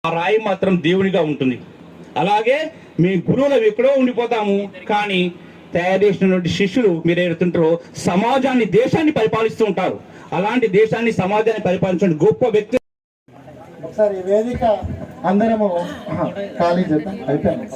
ఆ రాయి మాత్రం దేవునిగా ఉంటుంది. అలాగే మీ గురువులు ఎక్కడో ఉండిపోతాము, కానీ తయారు చేసినటువంటి శిష్యులు మీరు ఏడుతుంటారో సమాజాన్ని, దేశాన్ని పరిపాలిస్తూ ఉంటారు. అలాంటి దేశాన్ని, సమాజాన్ని పరిపాలించిన గొప్ప వ్యక్తి. ఒకసారి వేదిక అందరము ఖాళీ చేద్దాం. అయిపోయింది.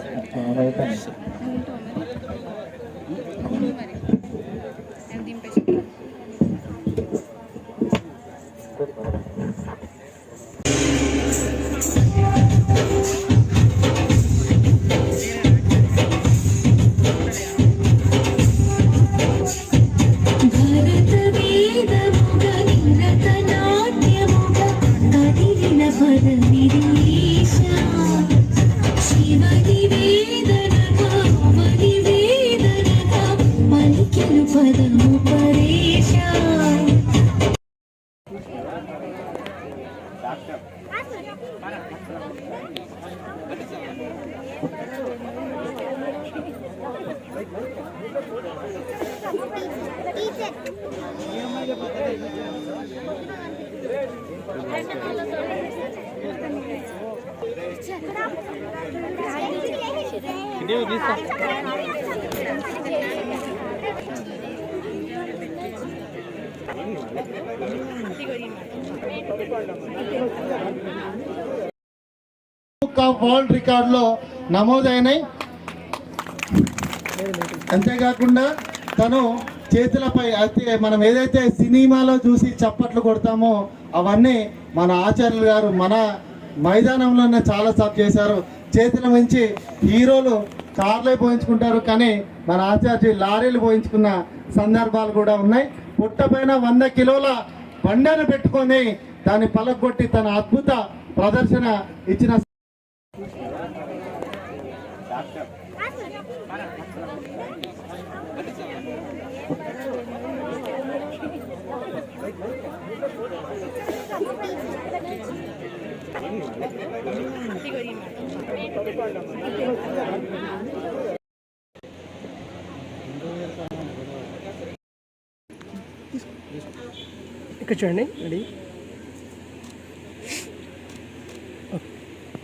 వరల్డ్ రికార్డులో నమోదైనాయి. అంతేకాకుండా తను చేతులపై అయితే మనం ఏదైతే సినిమాలో చూసి చప్పట్లు కొడతామో అవన్నీ మన ఆచార్యులు గారు మన మైదానంలోనే చాలా సార్లు చేశారు. చేతుల మించి హీరోలు కార్లే పోయించుకుంటారు, కానీ మన ఆచార్య లారీలు పోయించుకున్న సందర్భాలు కూడా ఉన్నాయి. పుట్టపైన 100 కిలోల బండను పెట్టుకొని దాన్ని పలగొట్టి తన అద్భుత ప్రదర్శన ఇచ్చిన ఇక్కడ చూడండి. రెడీ.